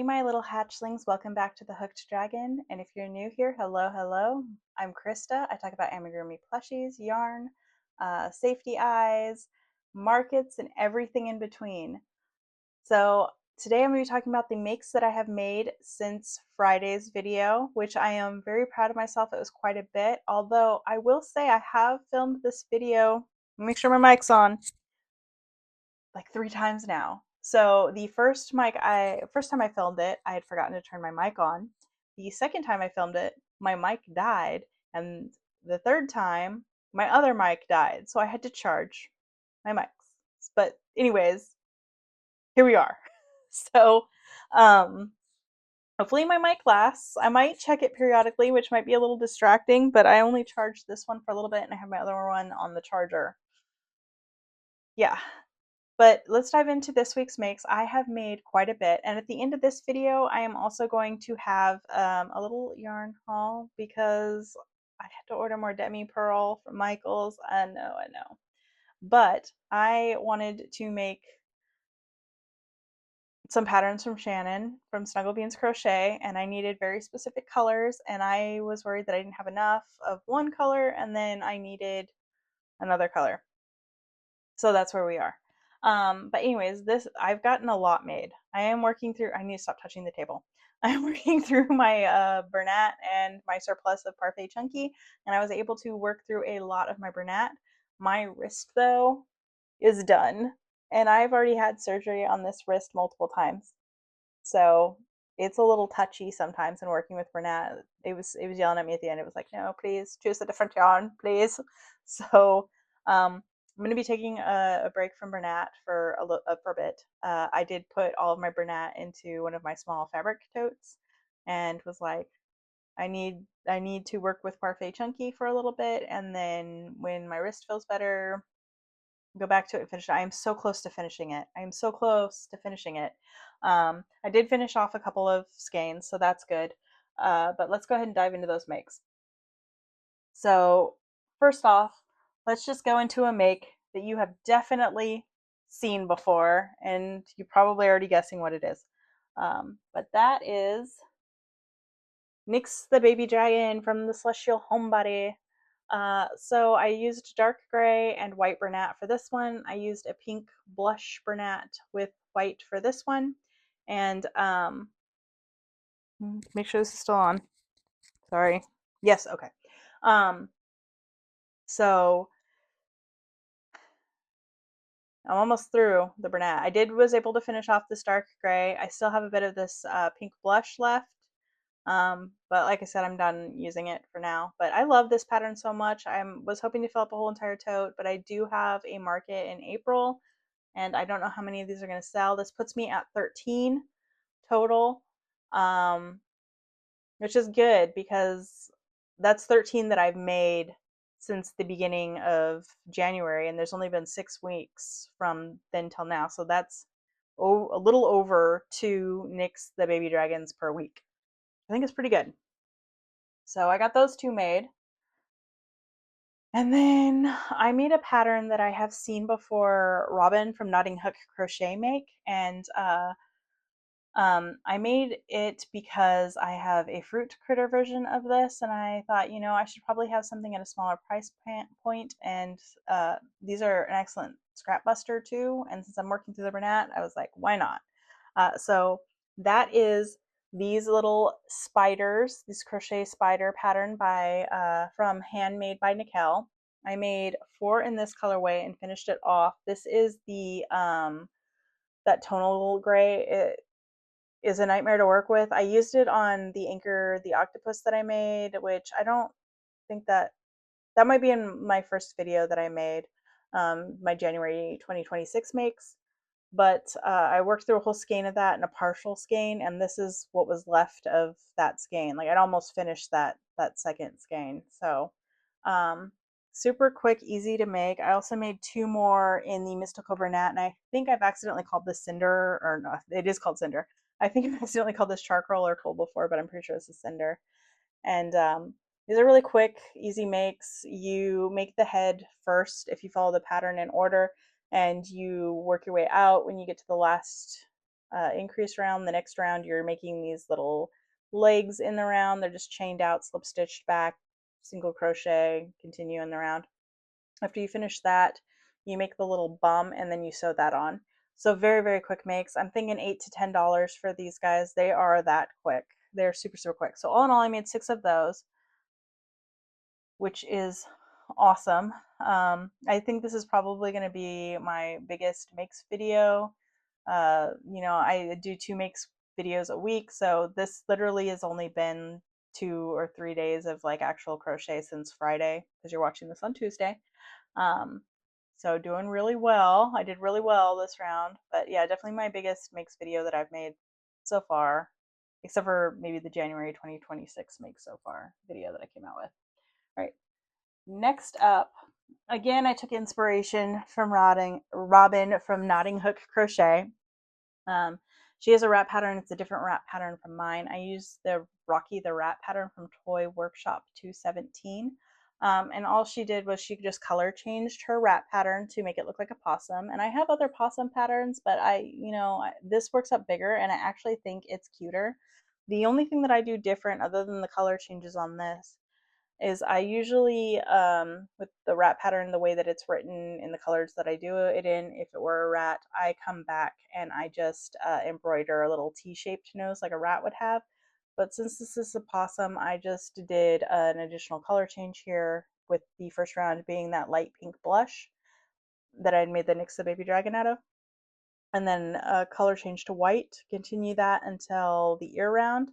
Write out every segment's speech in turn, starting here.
Hey, my little hatchlings, welcome back to the Hooked Dragon. And if you're new here, hello, hello. I'm Krista. I talk about amigurumi plushies, yarn, safety eyes, markets, and everything in between. So today I'm going to be talking about the makes that I have made since Friday's video, which I am very proud of myself. It was quite a bit, although I will say I have filmed this video. Make sure my mic's on like 3 times now. So the first time I filmed it, I had forgotten to turn my mic on. The second time I filmed it, my mic died, and the third time, my other mic died. So I had to charge my mics. But anyways, here we are. So um hopefully my mic lasts. I might check it periodically, which might be a little distracting, but I only charged this one for a little bit and I have my other one on the charger. Yeah, but let's dive into this week's makes. I have made quite a bit, and at the end of this video, I am also going to have a little yarn haul because I had to order more demi pearl from Michaels. I know. But I wanted to make some patterns from Shannon from Snuggle Beans Crochet, and I needed very specific colors, and I was worried that I didn't have enough of one color, and then I needed another color. So that's where we are. But anyways, this I've gotten a lot made. I am working through. I need to stop touching the table. I'm working through my Bernat and my surplus of Parfait Chunky, and I was able to work through a lot of my Bernat. My wrist, though, is done, and I've already had surgery on this wrist multiple times, so it's a little touchy sometimes. In working with Bernat, it was yelling at me at the end. It was like, no, please choose a different yarn, please. So I'm going to be taking a break from Bernat for for a bit. I did put all of my Bernat into one of my small fabric totes, and was like, I need to work with Parfait Chunky for a little bit, and then when my wrist feels better, go back to it and finish it. I am so close to finishing it. I am so close to finishing it. I did finish off a couple of skeins, so that's good. But let's go ahead and dive into those makes. So first off, let's just go into a make that you have definitely seen before, and you're probably already guessing what it is. But that is Nyx the Baby Dragon from the Celestial Homebody. So I used dark gray and white Bernat for this one. I used a pink blush Bernat with white for this one. And make sure this is still on. Sorry. Yes, okay. Um, so I'm almost through the Bernat. Was able to finish off this dark gray. I still have a bit of this pink blush left. But like I said, I'm done using it for now. But I love this pattern so much. I was hoping to fill up a whole entire tote, but I do have a market in April, and I don't know how many of these are going to sell. This puts me at 13 total, um, which is good because that's 13 that I've made since the beginning of January, and there's only been 6 weeks from then till now. So that's a little over 2 Nyx the Baby Dragons per week. I think it's pretty good. So I got those 2 made. And then I made a pattern that I have seen before Robin from Knotting Hook Crochet make, and I made it because I have a fruit critter version of this, and I thought, I should probably have something at a smaller price point, and these are an excellent scrap buster too, and since I'm working through the Bernat, I was like, why not? So that is these little spiders, this crochet spider pattern from Handmade by Nickel. I made 4 in this colorway and finished it off. This is the that tonal gray. It is a nightmare to work with. I used it on the Anchor the Octopus that I made, which I don't think that might be in my first video that I made, my January 2026 makes. But I worked through a whole skein of that and a partial skein, and this is what was left of that skein. Like I'd almost finished that second skein. So um, super quick, easy to make. I also made 2 more in the Mystical Bernat, and I think I've accidentally called this Cinder, or no, it is called Cinder. I think I've accidentally called this Charcoal or Coal before, but I'm pretty sure this is Cinder. And these are really quick, easy makes. You make the head first if you follow the pattern in order, and you work your way out. When you get to the last increase round. The next round you're making these little legs in the round. They're just chained out, slip stitched back, single crochet, continue in the round. After you finish that, you make the little bum and then you sew that on. So very, very quick makes. I'm thinking $8 to $10 for these guys. They are that quick. They're super, super quick. So all in all, I made 6 of those, which is awesome. I think this is probably going to be my biggest makes video. I do 2 makes videos a week, so this literally has only been 2 or 3 days of like actual crochet since Friday, because you're watching this on Tuesday. Um, so doing really well. I did really well this round, but yeah, definitely my biggest makes video that I've made so far, except for maybe the January 2026 make so far video that I came out with. All right, next up, again, I took inspiration from Robin from Knotting Hook Crochet. Um, she has a wrap pattern. It's a different wrap pattern from mine. I use the Rocky the Wrap pattern from Toy Workshop 217. And all she did was she just color changed her wrap pattern to make it look like a possum. And I have other possum patterns, but this works up bigger and I actually think it's cuter. The only thing that I do different other than the color changes on this is I usually, with the rat pattern, the way that it's written in the colors that I do it in, if it were a rat, I come back and I just embroider a little T-shaped nose like a rat would have. But since this is a possum, I just did an additional color change here, with the first round being that light pink blush that I'd made the Nyx the Baby Dragon out of. And then color change to white, continue that until the ear round.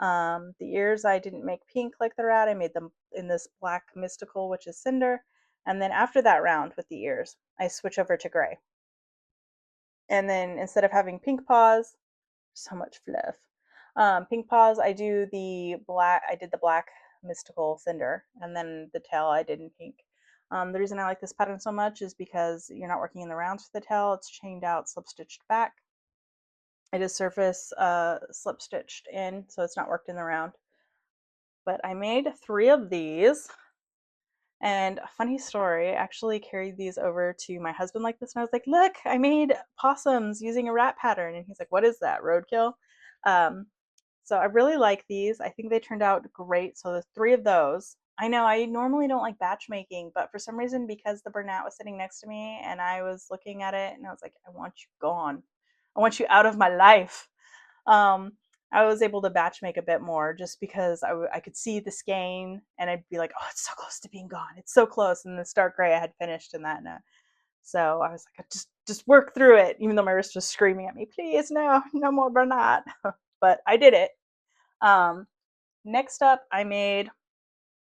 The ears I didn't make pink like the rat. I made them in this black mystical, which is cinder. And then after that round with the ears, I switch over to gray. And then instead of having pink paws, so much fluff. Pink paws, I did the black mystical cinder, and then the tail I did in pink. The reason I like this pattern so much is because you're not working in the rounds for the tail. It's chained out, slip stitched back. It is surface slip stitched in, so it's not worked in the round. But I made 3 of these, and a funny story, I actually carried these over to my husband like this, and I was like, look, I made possums using a rat pattern. And he's like, what is that, roadkill? So I really like these. I think they turned out great. So the 3 of those. I know I normally don't like batch making, but for some reason, because the Bernat was sitting next to me and I was looking at it and I was like, I want you gone. I want you out of my life. Um, I was able to batch make a bit more just because I could see the skein and I'd be like, oh, it's so close to being gone. It's so close. And the stark gray I had finished in that. So I was like, just work through it, even though my wrist was screaming at me, please, no more Bernat. But I did it. Next up, I made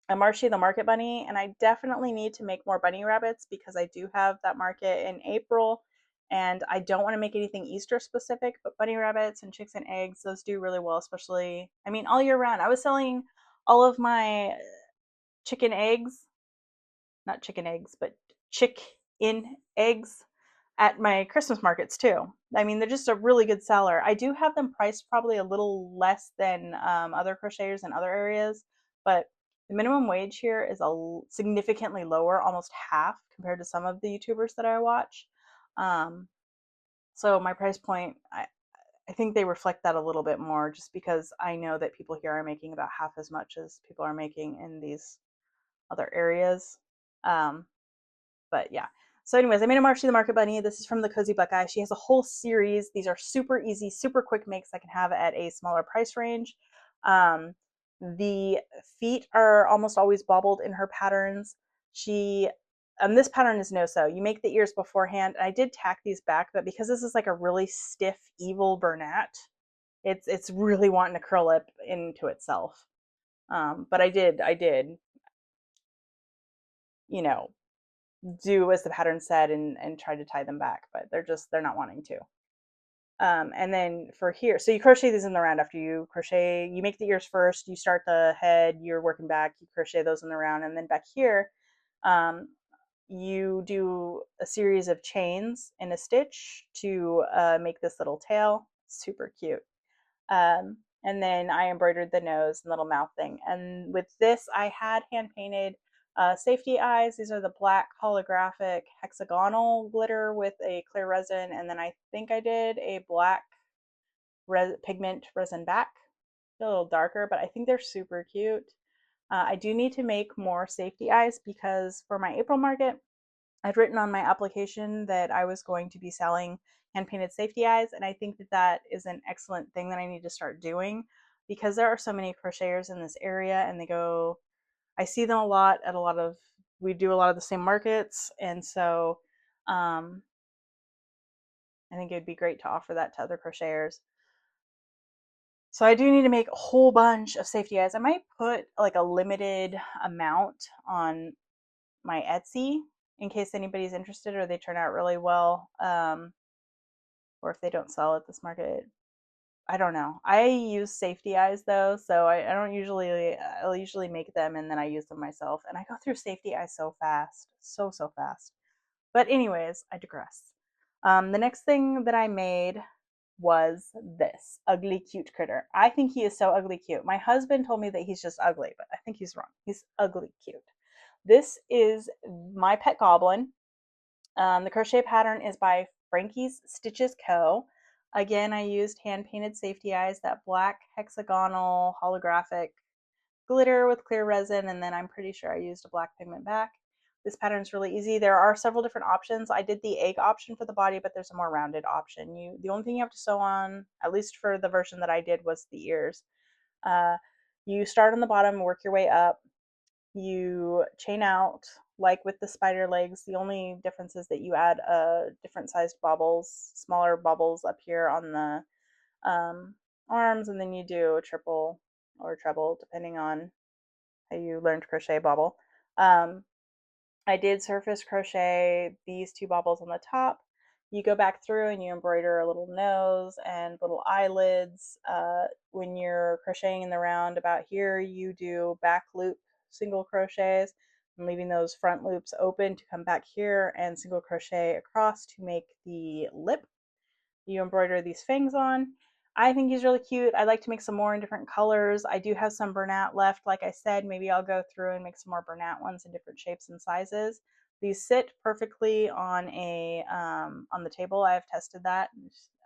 a Marshy the Market Bunny, and I definitely need to make more bunny rabbits because I do have that market in April, and I don't want to make anything Easter specific, but bunny rabbits and chicks and eggs, those do really well, especially, I mean, all year round. I was selling all of my chicken eggs, not chicken eggs, but chick in eggs at my Christmas markets too. I mean, they're just a really good seller. I do have them priced probably a little less than other crocheters in other areas, but the minimum wage here is significantly lower, almost half compared to some of the YouTubers that I watch. So my price point, I think they reflect that a little bit more just because I know that people here are making about half as much as people are making in these other areas. But yeah. So anyways, I made a Marshy the Market Bunny. This is from the Cozy Buckeye. She has a whole series. These are super easy, super quick makes I can have at a smaller price range. The feet are almost always bobbled in her patterns. This pattern is no-sew. You make the ears beforehand. I did tack these back, but because this is like a really stiff, evil Bernat, it's really wanting to curl up into itself. But I did, you know, do as the pattern said and try to tie them back, but they're not wanting to. And then for here, so you crochet these in the round. After you crochet, you make the ears first, you start the head, you're working back, you crochet those in the round, and then back here, you do a series of chains in a stitch to make this little tail. Super cute. And then I embroidered the nose and little mouth thing. And with this, I had hand painted safety eyes. These are the black holographic hexagonal glitter with a clear resin. And then I think I did a black pigment resin back. They're a little darker, but I think they're super cute. I do need to make more safety eyes because for my April market, I'd written on my application that I was going to be selling hand painted safety eyes, and I think that that is an excellent thing that I need to start doing because there are so many crocheters in this area, and I see them a lot at a lot of, we do a lot of the same markets, and so um, I think it'd be great to offer that to other crocheters. So I do need to make a whole bunch of safety eyes. I might put like a limited amount on my Etsy in case anybody's interested or they turn out really well. Or if they don't sell at this market, I don't know. I use safety eyes though, so I don't usually, I'll usually make them and then I use them myself. And I go through safety eyes so fast, so fast. But anyways, I digress. The next thing that I made was this ugly cute critter. I think he is so ugly cute. My husband told me that he's just ugly, but I think he's wrong. He's ugly cute. This is my pet goblin. The crochet pattern is by Frankie's Stitches Co. Again, I used hand painted safety eyes, that black hexagonal holographic glitter with clear resin, and then I'm pretty sure I used a black pigment back. This pattern is really easy. There are several different options. I did the egg option for the body, but there's a more rounded option. The only thing you have to sew on, at least for the version that I did, was the ears. Uh, you start on the bottom, work your way up. You chain out like with the spider legs. The only difference is that you add different sized bobbles, smaller bobbles up here on the arms, and then you do a triple or treble depending on how you learn to crochet bobble. Um, I did surface crochet these two bobbles on the top. You go back through and you embroider a little nose and little eyelids. When you're crocheting in the round about here, you do back loop single crochets and leaving those front loops open to come back here and single crochet across to make the lip. You embroider these fangs on. I think he's really cute. I'd like to make some more in different colors. I do have some Bernat left. Like I said, maybe I'll go through and make some more Bernat ones in different shapes and sizes. These sit perfectly on on the table. I have tested that.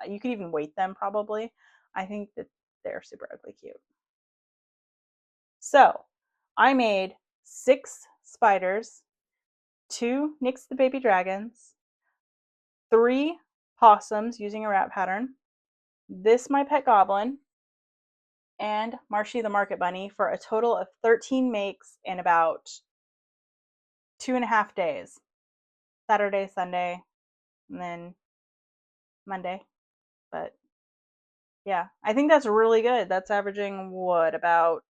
You could even weight them probably. I think that they're super ugly cute. So I made 6 spiders, 2 Nyx the baby dragons, 3 possums using a wrap pattern, this my pet goblin, and Marshy the market bunny for a total of 13 makes in about 2.5 days. Saturday, Sunday, and then Monday. But yeah, I think that's really good. That's averaging what, about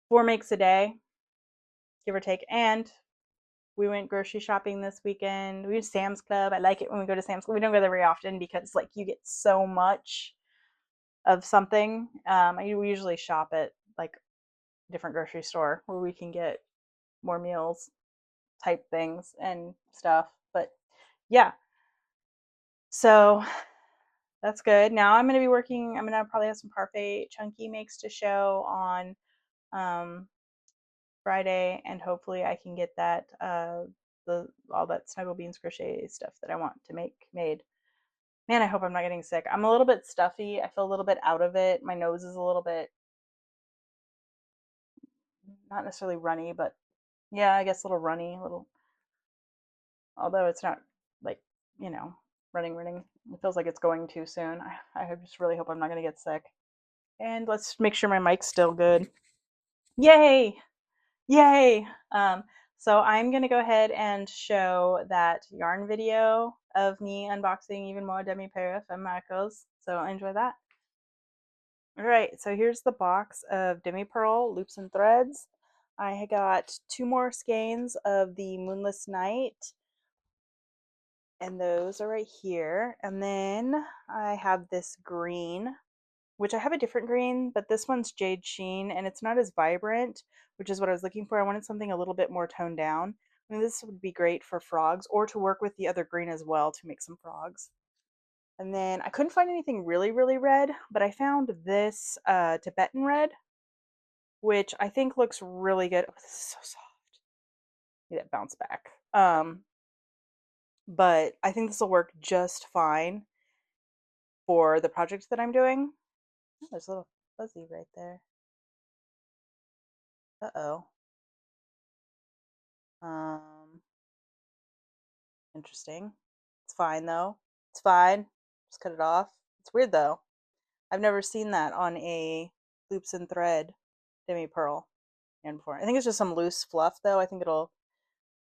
4 makes a day, give or take. And we went grocery shopping this weekend. We went to Sam's Club. I like it when we go to Sam's Club. We don't go there very often because like you get so much of something. We usually shop at like a different grocery store where we can get more meals type things and stuff. But yeah, so that's good. Now I'm going to be working, I'm going to probably have some parfait chunky makes to show on Friday, and hopefully I can get that all that Snuggle Beans crochet stuff that I want to make made. Man, I hope I'm not getting sick. I'm a little bit stuffy. I feel a little bit out of it. My nose is a little bit, not necessarily runny, but yeah, I guess a little runny, a little, although it's not like, you know, running. It feels like it's going too soon. I just really hope I'm not going to get sick. And let's make sure my mic's still good. Yay! Yay! So I'm going to go ahead and show that yarn video of me unboxing even more demi pair from Marcos. So enjoy that. All right, so here's the box of demi pearl loops and threads. I got 2 more skeins of the Moonless Night, and those are right here. And then I have this green, which I have a different green, but this one's Jade Sheen, and it's not as vibrant, which is what I was looking for. I wanted something a little bit more toned down. I mean, this would be great for frogs or to work with the other green as well to make some frogs. And then I couldn't find anything really, really red, but I found this Tibetan red, which I think looks really good. Oh, this is so soft. Need that bounce back. But I think this will work just fine. for the project that I'm doing. Oh, there's a little fuzzy right there. Uh-oh. Um, Interesting. It's fine though. It's fine. Just cut it off. It's weird though. I've never seen that on a loops and thread demi pearl yarn before. I think it's just some loose fluff though. I think it'll,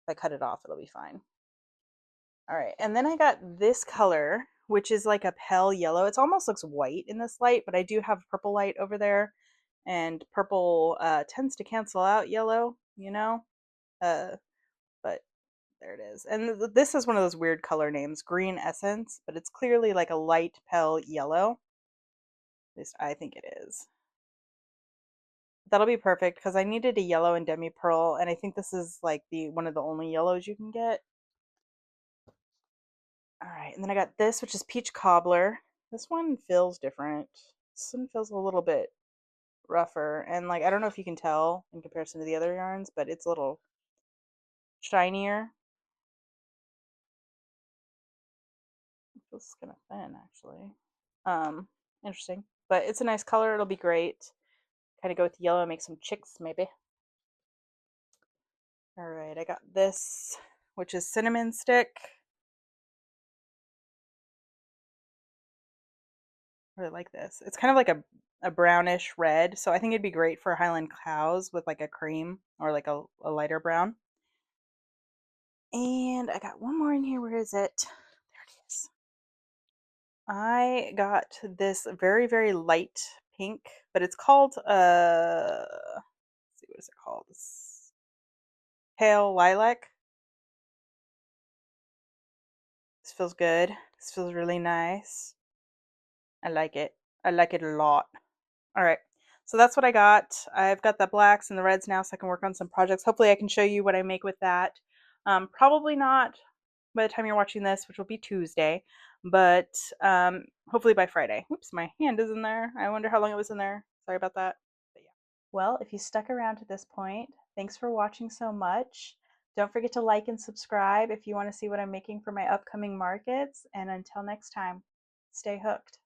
if I cut it off, it'll be fine. All right, and then I got this color, which is like a pale yellow. It almost looks white in this light, but I do have purple light over there, and purple tends to cancel out yellow, you know? Uh, but there it is. And this is one of those weird color names, Green Essence, but it's clearly like a light pale yellow. At least I think it is. That'll be perfect because I needed a yellow and demi pearl, and I think this is like the one of the only yellows you can get. All right, and then I got this, which is peach cobbler. This one feels different. This one feels a little bit rougher, and like I don't know if you can tell in comparison to the other yarns, but it's a little shinier. It feels kind of thin, actually. Um, Interesting, but it's a nice color. It'll be great. Kind of go with the yellow, make some chicks maybe. All right, I got this, which is cinnamon stick. I really like this. It's kind of like a brownish red, so I think it'd be great for Highland cows with like a cream or like a lighter brown. And I got one more in here. Where is it? There it is. I got this very, very light pink, but it's called let's see, what is it called? It's pale lilac. This feels good. This feels really nice. I like it. I like it a lot. All right. So that's what I got. I've got the blacks and the reds now, so I can work on some projects. Hopefully I can show you what I make with that. Probably not by the time you're watching this, which will be Tuesday, but hopefully by Friday. Oops, my hand is in there. I wonder how long it was in there. Sorry about that. But yeah. Well, if you stuck around to this point, thanks for watching so much. Don't forget to like and subscribe if you want to see what I'm making for my upcoming markets. And until next time, stay hooked.